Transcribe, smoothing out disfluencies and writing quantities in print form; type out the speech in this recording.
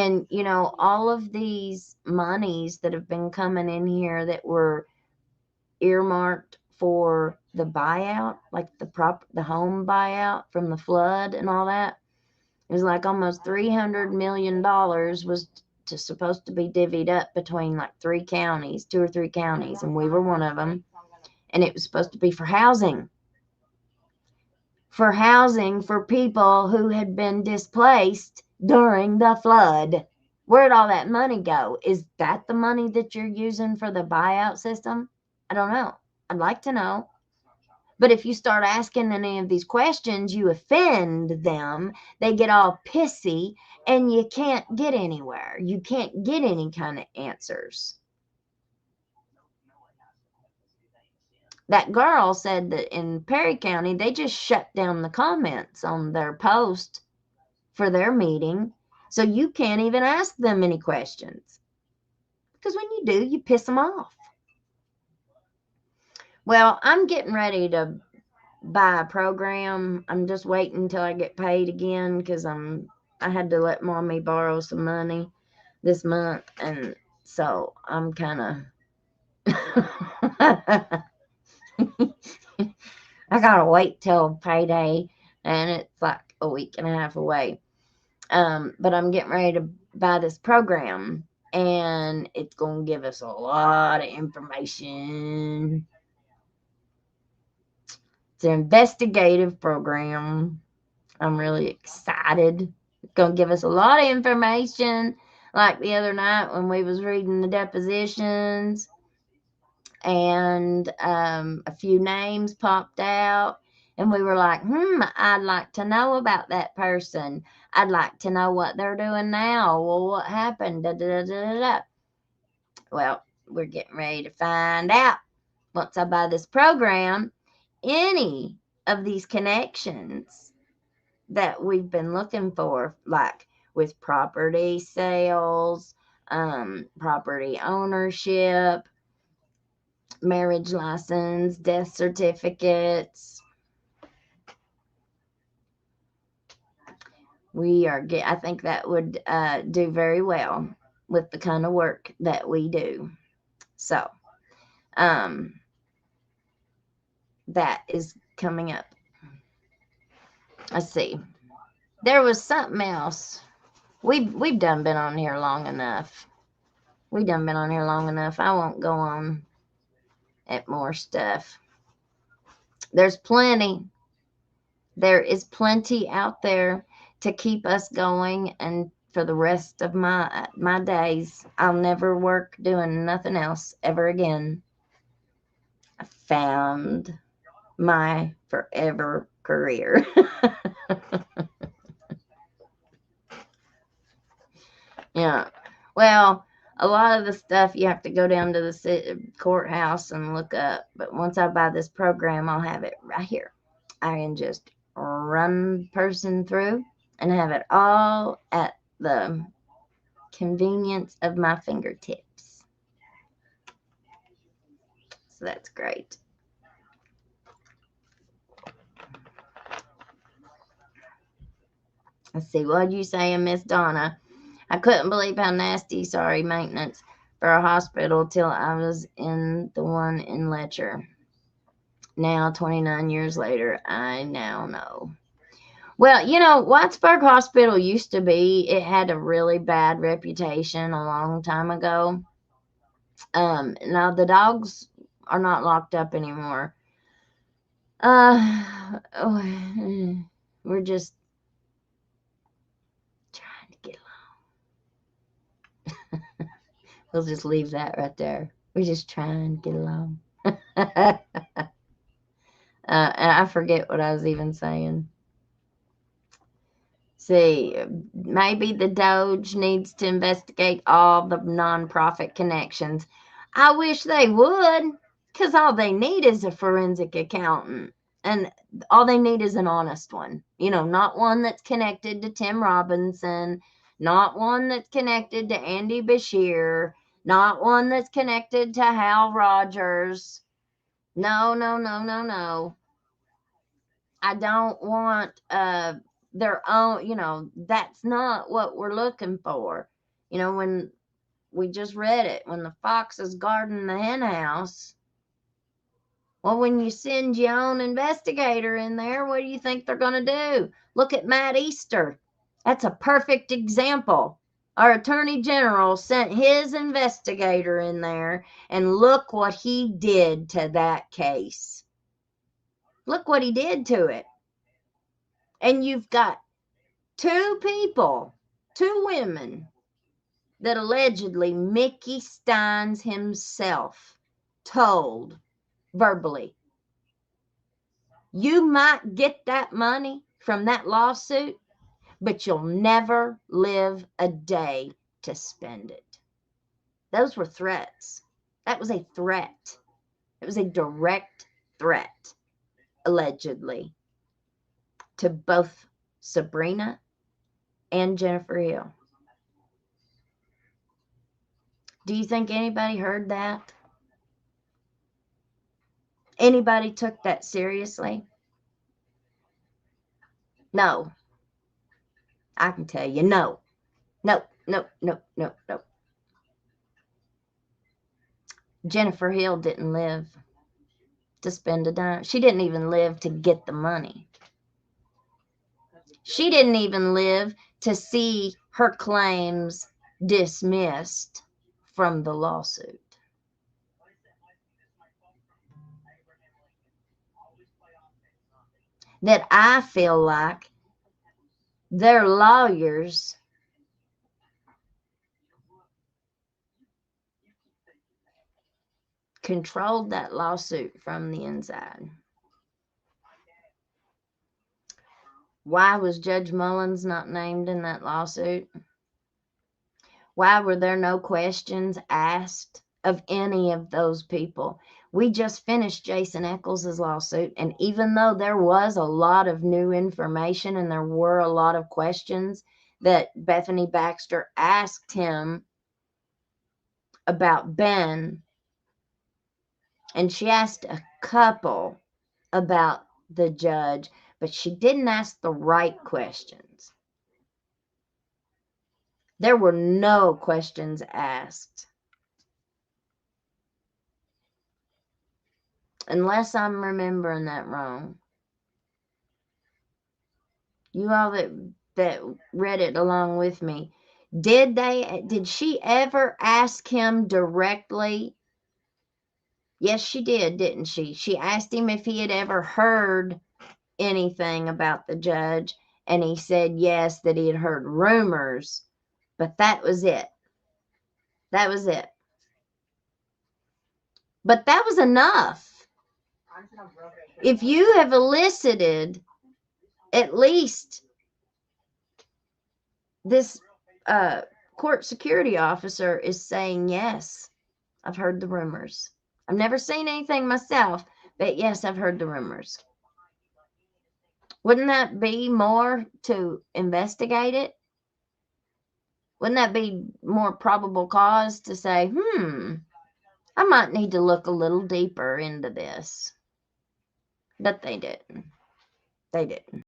And, all of these monies that have been coming in here that were earmarked for the buyout, like the home buyout from the flood and all that. It was like almost $300 million was supposed to be divvied up between like 2 or 3 counties, and we were one of them. And it was supposed to be for housing for people who had been displaced during the flood. Where'd all that money go? Is that the money that you're using for the buyout system? I don't know. I'd like to know. But if you start asking any of these questions, you offend them. They get all pissy and you can't get anywhere. You can't get any kind of answers. That girl said that in Perry County, they just shut down the comments on their post for their meeting. So you can't even ask them any questions. Because when you do, you piss them off. Well, I'm getting ready to buy a program. I'm just waiting until I get paid again because I had to let mommy borrow some money this month, and so I'm kind of I gotta wait till payday, and it's like a week and a half away. But I'm getting ready to buy this program, and it's gonna give us a lot of information. It's an investigative program. I'm really excited. It's going to give us a lot of information. Like the other night when we was reading the depositions, and a few names popped out, and we were like, I'd like to know about that person. I'd like to know what they're doing now. Well, what happened? Da, da, da, da, da. Well, we're getting ready to find out. Once I buy this program, any of these connections that we've been looking for, like with property sales, property ownership, marriage license, death certificates. I think that would do very well with the kind of work that we do. So, that is coming up. Let's see. There was something else. We've done been on here long enough. We done been on here long enough. I won't go on at more stuff. There's plenty. There is plenty out there to keep us going, and for the rest of my days, I'll never work doing nothing else ever again. I found my forever career. Yeah. Well, a lot of the stuff you have to go down to the courthouse and look up. But once I buy this program, I'll have it right here. I can just run person through and have it all at the convenience of my fingertips. So that's great. Let's see, what'd you say, Miss Donna? I couldn't believe how nasty, sorry, maintenance for a hospital till I was in the one in Letcher. Now, 29 years later, I now know. Well, Whitesburg Hospital used to be, it had a really bad reputation a long time ago. Now the dogs are not locked up anymore. We're just trying to get along. We'll just leave that right there. We're just trying to get along. And I forget what I was even saying. See, maybe the Doge needs to investigate all the nonprofit connections. I wish they would, because all they need is a forensic accountant. And all they need is an honest one. Not one that's connected to Tim Robinson, not one that's connected to Andy Bashir, not one that's connected to Hal Rogers. No, no, no, no, no. I don't want their own, that's not what we're looking for. You know, when we just read it, when the fox is guarding the hen house. Well, when you send your own investigator in there, what do you think they're going to do? Look at Matt Easter. That's a perfect example. Our attorney general sent his investigator in there, and look what he did to that case. Look what he did to it. And you've got two people, two women, that allegedly Mickey Steins himself told verbally, you might get that money from that lawsuit, but you'll never live a day to spend it. Those were threats. That was a threat. It was a direct threat, allegedly, to both Sabrina and Jennifer Hill. Do you think anybody heard that? Anybody took that seriously? No. I can tell you, no. Nope, nope, nope, nope, nope. Jennifer Hill didn't live to spend a dime. She didn't even live to get the money. She didn't even live to see her claims dismissed from the lawsuit. That I feel like their lawyers controlled that lawsuit from the inside. Why was Judge Mullins not named in that lawsuit? Why were there no questions asked of any of those people? We just finished Jason Eccles' lawsuit, and even though there was a lot of new information and there were a lot of questions that Bethany Baxter asked him about Ben, and she asked a couple about the judge, but she didn't ask the right questions. There were no questions asked. Unless I'm remembering that wrong. You all that read it along with me, did she ever ask him directly? Yes, she did, didn't she? She asked him if he had ever heard anything about the judge, and he said yes, that he had heard rumors, but that was it. That was it. But that was enough. If you have elicited at least this court security officer is saying, yes, I've heard the rumors. I've never seen anything myself, but yes, I've heard the rumors. Wouldn't that be more to investigate it? Wouldn't that be more probable cause to say, I might need to look a little deeper into this? But they didn't. They didn't.